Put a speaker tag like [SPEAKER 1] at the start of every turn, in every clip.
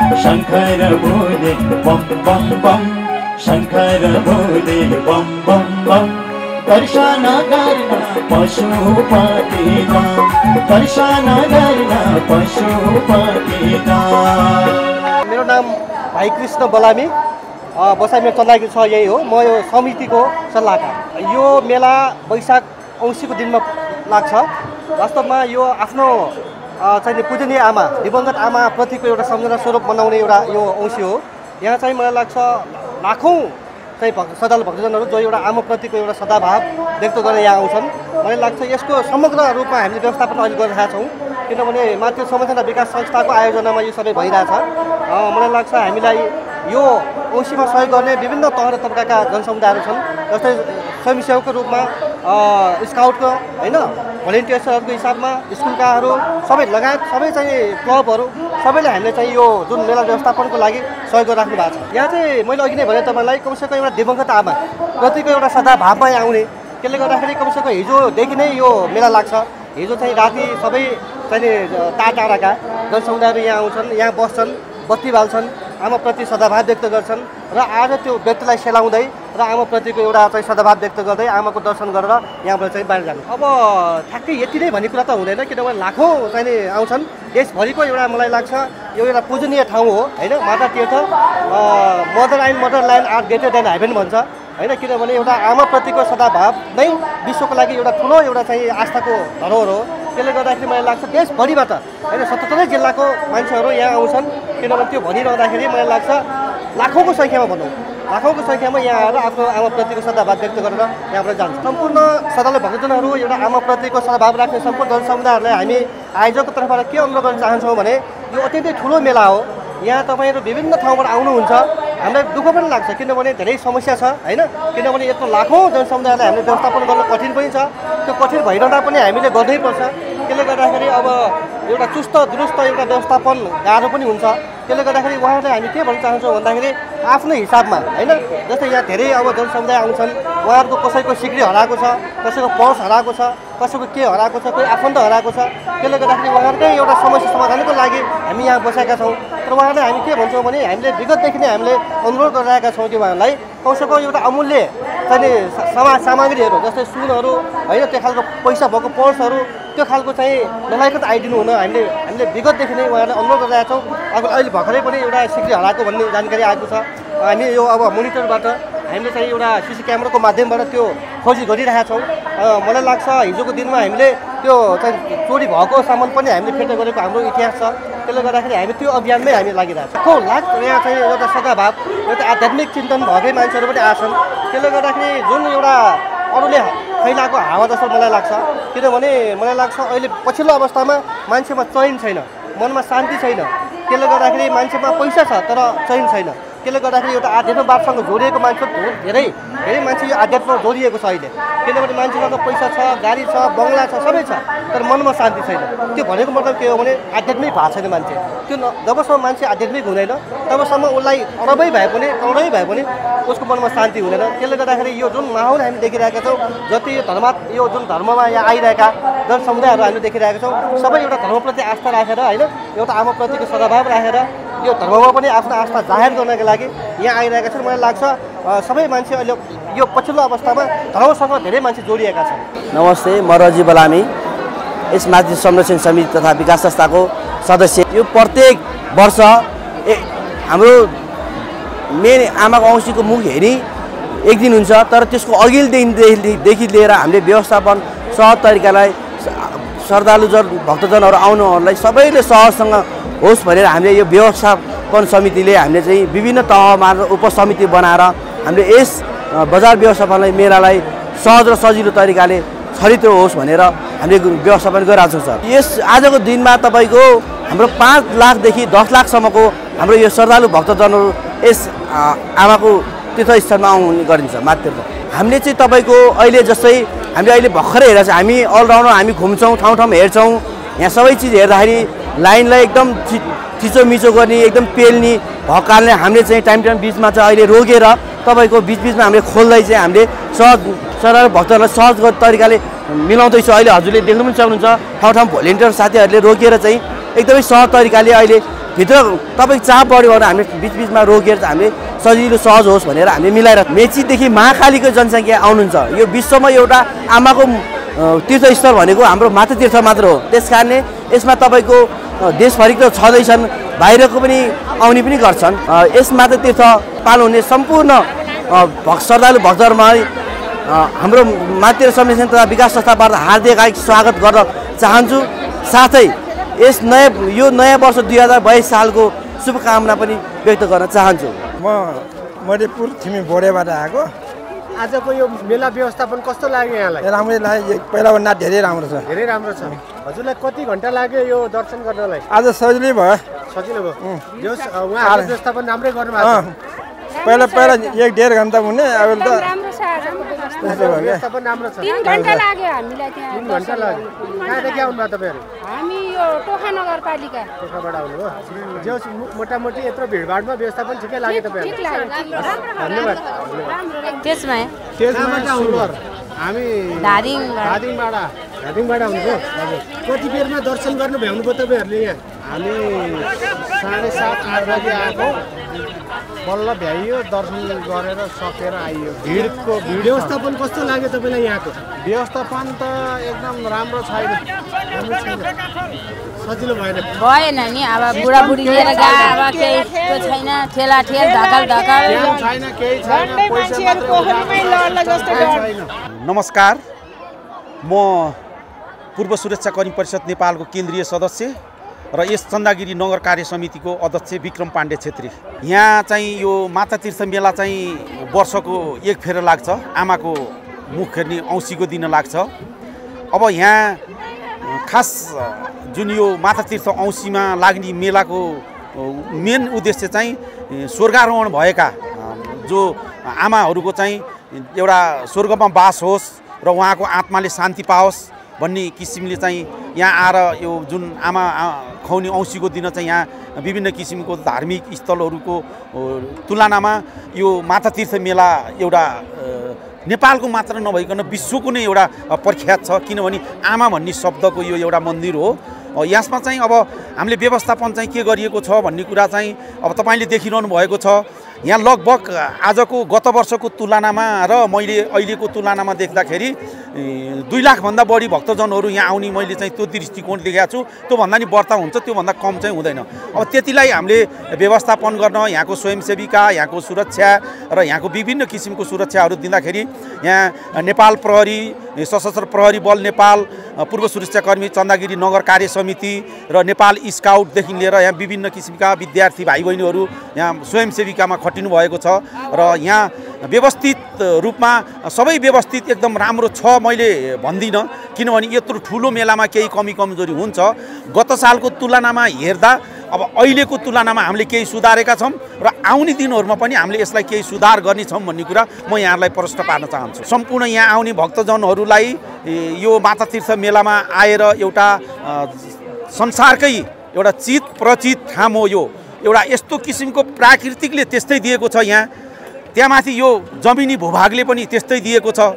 [SPEAKER 1] शङ्कर भोले बम बम बम शङ्कर भोले बम बम बम दर्शन गर्न पशुपतिनाथ दर्शन गर्न पशुपतिनाथ।
[SPEAKER 2] मेरो नाम भाइ कृष्ण बलामी बसाइ मेरो चन्दागिरी छ यही हो। म यो समितिको सल्लाहकार। यो मेला वैशाख औँसीको दिनमा लाग्छ। वास्तवमा यो आफ्नो चाहिँ पूजनीय आमा दिवंगत आमा प्रतिको एउटा सम्झना स्वरूप मनाउने एउटा यो औँसी हो। यहाँ चाहिँ मलाई लाग्छ लाखौँ चाहिँ श्रद्धालु भक्तजनहरू जो एउटा आमाप्रतिको एउटा सदाभाव व्यक्त गरेर यहाँ आउँछन्। मलाई लाग्छ यसको समग्र रूपमा हामीले व्यवस्थापन अहिले गरिरहेका छौँ, किनभने मातृ संवर्धन विकास संस्थाको आयोजनामा यो सबै भइरहेछ। मलाई लाग्छ हामीलाई यो औँसीमा सहयोग गर्ने विभिन्न तह र तबकाका जनसमुदायहरू छन्, जस्तै स्वयंसेवकको रूपमा स्काउटको होइन भलिन्टियर्सहरूको हिसाबमा स्कुलकाहरू सबै लगायत सबै चाहिँ क्लबहरू सबैले हामीले चाहिँ यो जुन मेला व्यवस्थापनको लागि सहयोग गरिराख्नु भएको छ। यहाँ चाहिँ मैले अघि नै भने तपाईँलाई कमसेकम एउटा दिवंगत आमा प्रतिको एउटा सदाभावमा आउने, त्यसले गर्दाखेरि कमसेकम हिजोदेखि नै यो मेला लाग्छ। हिजो चाहिँ राति सबै चाहिँ टाढाका जनसमुदायहरू यहाँ आउँछन्, यहाँ बस्छन्, बत्ती बाल्छन्, आमाप्रति सदाभाव व्यक्त गर्छन् र आज त्यो व्यक्तिलाई सेलाउँदै र आमाप्रतिको एउटा चाहिँ सदाभाव व्यक्त गर्दै आमाको दर्शन गरेर यहाँबाट चाहिँ बाहिर जानु। अब ठ्याक्कै यति नै भन्ने कुरा त हुँदैन, किनभने लाखौँ चाहिँ आउँछन् देशभरिको एउटा मलाई लाग्छ यो एउटा पूजनीय ठाउँ हो होइन। माता तीर्थ motherland are greater than heaven भन्छ होइन, किनभने एउटा आमाप्रतिको सदाभाव नै विश्वको लागि एउटा ठुलो एउटा चाहिँ आस्थाको धरोहर हो। त्यसले गर्दाखेरि मलाई लाग्छ देशभरिबाट होइन 77 जिल्लाको मान्छेहरू यहाँ आउँछन्, किनभने त्यो भनिरहँदाखेरि मलाई लाग्छ लाखौँको सङ्ख्यामा भनौँ लाखौँको सङ्ख्यामा यहाँ आएर आफ्नो आमाप्रतिको सदाभाव व्यक्त गरेर यहाँबाट जान्छ। सम्पूर्ण श्रद्धालु भक्तजनहरू एउटा आमाप्रतिको सदाभाव राख्ने सम्पूर्ण जनसमुदायहरूलाई हामी आयोजकको तर्फबाट के अनुरोध गर्न चाहन्छौँ भने यो अत्यन्तै ठुलो मेला हो। यहाँ तपाईँहरू विभिन्न ठाउँबाट आउनुहुन्छ, हामीलाई दुःख पनि लाग्छ किनभने धेरै समस्या छ होइन, किनभने यत्रो लाखौँ जनसमुदायलाई हामीले व्यवस्थापन गर्न कठिन पनि छ। त्यो कठिन भइरहँदा पनि हामीले गर्नै पर्छ। त्यसले गर्दाखेरि अब एउटा चुस्त दुरुस्त एउटा व्यवस्थापन गाह्रो पनि हुन्छ। त्यसले गर्दाखेरि उहाँहरूले हामी के भन्न चाहन्छौँ भन्दाखेरि आफ्नो हिसाबमा होइन, जस्तै यहाँ धेरै अब जनसमुदाय आउँछन्, उहाँहरूको कसैको सिक्री हराएको छ, कसैको पर्स हराएको छ, कसैको के हराएको छ, कोही आफन्त हराएको छ। त्यसले गर्दाखेरि उहाँहरूकै एउटा समस्या समाधानको लागि हामी यहाँ बसेका छौँ। तर उहाँहरूलाई हामी के भन्छौँ भने हामीले विगतदेखि नै हामीले अनुरोध गरिरहेका छौँ कि उहाँहरूलाई कमसेकम एउटा अमूल्य चाहिँ सामग्रीहरू जस्तै सुनहरू होइन, त्यो खालको पैसा भएको पर्सहरू त्यो खालको चाहिँ नलायक आइदिनु हुन हामीले विगतदेखि नै उहाँहरूलाई अनुरोध गरिरहेका छौँ। अब अहिले भर्खरै पनि एउटा सिक्री हराएको भन्ने जानकारी आएको छ। हामी यो अब मोनिटरबाट हामीले चाहिँ एउटा सिसी क्यामेराको माध्यमबाट त्यो खोजी गरिरहेका छौँ। मलाई लाग्छ हिजोको दिनमा हामीले त्यो चाहिँ चोरी भएको सामान पनि हामीले फिर्ता गरेको हाम्रो इतिहास छ। त्यसले गर्दाखेरि हामी त्यो अभियानमै हामी लागिरहेको छौँ। यहाँ चाहिँ एउटा सदाभाव एउटा आध्यात्मिक चिन्तन भएकै मान्छेहरू पनि आछन्। त्यसले गर्दाखेरि जुन एउटा अरूले फैलाएको हावा जस्तो मलाई लाग्छ, किनभने मलाई लाग्छ अहिले पछिल्लो अवस्थामा मान्छेमा चैन छैन, मनमा शान्ति छैन। त्यसले गर्दाखेरि मान्छेमा पैसा छ तर चैन छैन। त्यसले गर्दाखेरि एउटा आध्यात्मवादसँग जोडिएको मान्छे धेरै मान्छे यो आध्यात्ममा जोडिएको छ अहिले, किनभने मान्छेसँग पैसा छ, गाडी छ, बङ्गला छ, सबै छ, तर मनमा शान्ति छैन। त्यो भनेको मतलब के हो भने आध्यात्मिक भएको छैन मान्छे। त्यो जबसम्म मान्छे आध्यात्मिक हुँदैन तबसम्म उसलाई अरबै भए पनि करोडै भए पनि उसको मनमा शान्ति हुँदैन। त्यसले गर्दाखेरि यो जुन माहौल हामी देखिरहेका छौँ, जति यो जुन धर्ममा यहाँ आइरहेका जनसमुदायहरू हामीले देखिरहेका छौँ, सबै एउटा धर्मप्रति आस्था राखेर होइन, एउटा आमाप्रतिको सदाभाव राखेर यो धर्ममा पनि आफ्नो आस्था जाहेर गर्नको लागि यहाँ आइरहेका छन्। मलाई लाग्छ सबै मान्छे अहिले यो पछिल्लो अवस्थामा धर्मसँग धेरै मान्छे जोडिएका छन्।
[SPEAKER 3] नमस्ते, म रजी बलामी, यस मातृ संरक्षण समिति तथा विकास संस्थाको सदस्य। यो प्रत्येक वर्ष हाम्रो मेन आमाको औँसीको मुख हेरी एक दिन हुन्छ, तर त्यसको अघिल्लो दिनदेखि लिएर हामीले व्यवस्थापन सहज तरिकालाई श्रद्धालु भक्तजनहरू आउनेहरूलाई सबैले सहजसँग होस् भनेर हामीले यो व्यवस्थापन समितिले हामीले चाहिँ विभिन्न तहमा उपसमिति बनाएर हामीले यस बजार व्यवस्थापनलाई मेलालाई सहज र सजिलो तरिकाले छरितो होस् भनेर हामीले व्यवस्थापन गरिरहेको छौँ। यस आजको दिनमा तपाईँको हाम्रो 5 लाखदेखि 10 लाखसम्मको हाम्रो यो श्रद्धालु भक्तजनहरू यस आमाको तीर्थस्थलमा आउने गरिन्छ मातृतीर्थ। हामीले चाहिँ तपाईँको अहिले जस्तै हामीले अहिले भर्खरै हेरेर चाहिँ हामी अलराउन्डर हामी घुम्छौँ, ठाउँ ठाउँमा हेर्छौँ। यहाँ सबै चिज हेर्दाखेरि लाइनलाई एकदम थिचोमिचो गर्ने, एकदम पेल्ने भएको कारणले हामीले चाहिँ टाइम बिचमा चाहिँ अहिले रोकेर तपाईँको बिचबिचमा हामीले खोल्दै चाहिँ हामीले सहज श्रद्धालु भक्तहरूलाई सहज तरिकाले मिलाउँदैछौँ। अहिले हजुरले देख्नु पनि सक्नुहुन्छ ठाउँ ठाउँ भोलिन्टियर साथीहरूले रोकेर चाहिँ एकदमै सहज तरिकाले अहिले भित्र तपाईँ चाप बढ्यो भने हामी बिचबिचमा रोकेर हामीले सजिलो सहज होस् भनेर हामी मिलाएर मेचीदेखि महाकालीको जनसङ्ख्या आउनुहुन्छ। यो विश्वमा एउटा आमाको तीर्थस्थल भनेको हाम्रो माता तीर्थ मात्र हो। त्यस कारणले यसमा तपाईँको देशभरिको छँदैछन्, बाहिरको पनि आउने पनि गर्छन्। यस माता तीर्थ पाल्नुहुने सम्पूर्ण श्रद्धालु भक्तहरूलाई हाम्रो माता तीर्थ संरक्षण तथा विकास संस्थाबाट हार्दिक स्वागत गर्न चाहन्छु। साथै यस यो नयाँ वर्ष 2022 सालको शुभकामना पनि व्यक्त गर्न चाहन्छु।
[SPEAKER 4] म मधेपुर थिमी बोडेबाट आएको।
[SPEAKER 2] आजको यो मेला व्यवस्थापन कस्तो लाग्यो यहाँलाई?
[SPEAKER 4] राम्रै लाग्यो, पहिलाभन्दा धेरै राम्रो छ।
[SPEAKER 2] धेरै राम्रो छ। हजुरलाई कति घन्टा लाग्यो यो दर्शन गर्नलाई?
[SPEAKER 4] आज सजिलै भयो।
[SPEAKER 2] सजिलो भयो। उहाँहरूले व्यवस्थापन राम्रै गर्नुभएको छ।
[SPEAKER 4] पहिला 1-1.5 घन्टा हुने, अब त
[SPEAKER 5] राम्रो छ।
[SPEAKER 2] व्यवस्थापन राम्रो छ।
[SPEAKER 5] 3 घन्टा लाग्यो हामीलाई त्यहाँ।
[SPEAKER 2] 3 घन्टा लाग्यो। कहाँदेखि आउनुभयो तपाईँहरू?
[SPEAKER 5] हामी यो टोखा नगरपालिका
[SPEAKER 2] टोखाबाट आउनुभयो। जो मोटामोटी यत्रो भिडभाडमा व्यवस्थापन ठिकै लाग्यो तपाईँहरू?
[SPEAKER 5] ठिक लाग्यो।
[SPEAKER 2] धन्यवाद।
[SPEAKER 5] त्यसमा
[SPEAKER 2] त्यसबाट आउनुभयो? हामी
[SPEAKER 5] धादिङबाट
[SPEAKER 2] आउनुभयो। कति बेरमा दर्शन गर्नु भ्याउनुभयो तपाईँहरूले यहाँ? हामी 7:30-8 बजी आएको, बल्ल भ्याइयो, दर्शन गरेर सकेर आइयो। भिडको व्यवस्थापन कस्तो लाग्यो तपाईँलाई यहाँको? व्यवस्थापन त एकदम राम्रो छैन, सजिलो भएन
[SPEAKER 5] नि। अब बुढाबुढी लिएर गए, अब केही त्यो छैन, ठेला ढकाल
[SPEAKER 2] छैन, केही छैन, पैसा मात्र।
[SPEAKER 6] नमस्कार, म पूर्व सुरक्षाकर्मी परिषद नेपालको केन्द्रीय सदस्य र यस चन्दागिरी नगर कार्य समितिको अध्यक्ष विक्रम पाण्डे छेत्री। यहाँ चाहिँ यो माता तीर्थ मेला चाहिँ वर्षको एक फेर लाग्छ। आमाको मुख हेर्ने औँसीको दिन लाग्छ। अब यहाँ खास जुन यो माता तीर्थ औँसीमा लाग्ने मेलाको मेन उद्देश्य चाहिँ स्वर्गारोहण भएका जो आमाहरूको चाहिँ एउटा स्वर्गमा बास होस् र उहाँको आत्माले शान्ति पाओस् भन्ने किसिमले चाहिँ यहाँ आएर यो जुन आमा खुवाउने औँसीको दिन चाहिँ यहाँ विभिन्न किसिमको धार्मिक स्थलहरूको तुलनामा यो माता तीर्थ मेला एउटा नेपालको मात्र नभइकन विश्वको नै एउटा प्रख्यात छ। किनभने आमा भन्ने शब्दको यो एउटा मन्दिर हो। यसमा चाहिँ अब हामीले व्यवस्थापन चाहिँ के गरिएको छ भन्ने कुरा चाहिँ अब तपाईँले देखिरहनु भएको छ। यहाँ लगभग आजको गत वर्षको तुलनामा र मैले अहिलेको तुलनामा देख्दाखेरि 2 लाखभन्दा बढी भक्तजनहरू यहाँ आउने मैले चाहिँ त्यो दृष्टिकोण देखेको छु। त्योभन्दा नि बढ्ता हुन्छ, त्योभन्दा कम चाहिँ हुँदैन। अब त्यतिलाई हामीले व्यवस्थापन गर्न यहाँको स्वयंसेविका, यहाँको सुरक्षा र यहाँको विभिन्न किसिमको सुरक्षाहरू दिँदाखेरि यहाँ नेपाल प्रहरी, सशस्त्र प्रहरी बल नेपाल, पूर्व सुरक्षाकर्मी चन्दागिरी नगर कार्य समिति र नेपाल स्काउटदेखि लिएर यहाँ विभिन्न किसिमका विद्यार्थी भाइ बहिनीहरू यहाँ स्वयंसेविकामा खटिनु भएको छ र यहाँ व्यवस्थित रूपमा सबै व्यवस्थित एकदम राम्रो छ मैले भन्दिनँ। किनभने यत्रो ठुलो मेलामा केही कमी कमजोरी हुन्छ। गत सालको तुलनामा हेर्दा अब अहिलेको तुलनामा हामीले केही सुधारेका छौँ र आउने दिनहरूमा पनि हामीले यसलाई केही सुधार गर्नेछौँ भन्ने कुरा म यहाँलाई प्रश्न पार्न चाहन्छु। सम्पूर्ण यहाँ आउने भक्तजनहरूलाई यो माता तीर्थ मेलामा आएर एउटा संसारकै एउटा चित प्रचित ठाउँ हो। यो एउटा यस्तो किसिमको प्राकृतिकले त्यस्तै दिएको छ। यहाँ त्यहाँमाथि यो जमिनी भूभागले पनि त्यस्तै दिएको छ।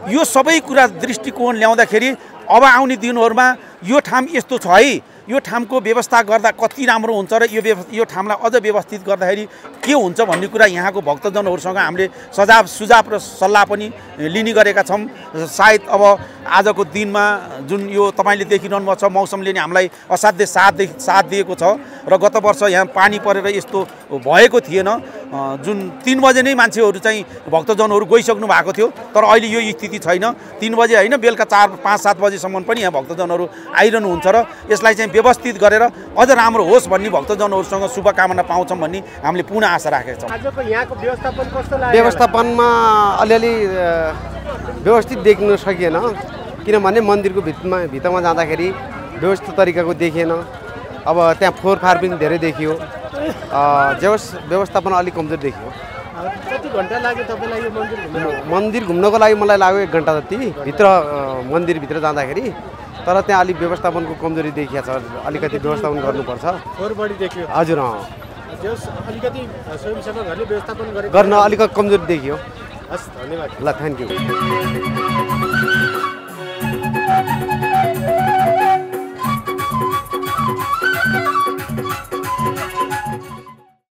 [SPEAKER 6] यो सबै कुरा दृष्टिकोण ल्याउँदाखेरि अब आउने दिनहरूमा यो ठाउँ यस्तो छ है, यो ठाउँको व्यवस्था गर्दा कति राम्रो हुन्छ र यो ठाउँलाई अझ व्यवस्थित गर्दाखेरि के हुन्छ भन्ने कुरा यहाँको भक्तजनहरूसँग हामीले सुझाव र सल्लाह पनि लिने गरेका छौँ। सायद अब आजको दिनमा जुन यो तपाईँले देखिरहनु भएको छ, मौसमले नै हामीलाई असाध्य साथ दिएको छ र गत वर्ष यहाँ पानी परेर यस्तो भएको थिएन। जुन 3 बजे नै मान्छेहरू चाहिँ भक्तजनहरू गइसक्नु भएको थियो, तर अहिले यो स्थिति छैन। 3 बजे होइन, बेलुका 4-5-7 बजेसम्म पनि यहाँ भक्तजनहरू आइरहनुहुन्छ र यसलाई चाहिँ व्यवस्थित गरेर अझ राम्रो होस् भन्ने भक्तजनहरूसँग शुभकामना पाउँछौँ भन्ने हामीले पुनः आशा राखेका छौँ।
[SPEAKER 2] आजको यहाँको व्यवस्थापन कस्तो लाग्यो?
[SPEAKER 7] व्यवस्थापनमा अलिअलि व्यवस्थित देख्न सकिएन, किनभने मन्दिरको भित्रमा जाँदाखेरि व्यवस्थित तरिकाको देखिएन। अब त्यहाँ फोहोरफार पनि धेरै देखियो। व्यवस्थापन अलिक कमजोर देखियो।
[SPEAKER 2] कति घन्टा लाग्यो तपाईँलाई यो मन्दिर घुम्न?
[SPEAKER 7] मन्दिर घुम्नको लागि मलाई लाग्यो 1 घन्टा जति भित्र मन्दिरभित्र जाँदाखेरि। तर त्यहाँ अलिक व्यवस्थापनको कमजोरी देखिएको छ, अलिकति व्यवस्थापन गर्नुपर्छ।
[SPEAKER 2] फोहोर बढी देखियो?
[SPEAKER 7] हजुर,
[SPEAKER 2] अलिकति स्वयंसेवकहरूले व्यवस्थापन
[SPEAKER 7] गर्न अलिकति कमजोरी देखियो।
[SPEAKER 2] हस्, धन्यवाद।
[SPEAKER 7] ल, थ्याङ्क यू।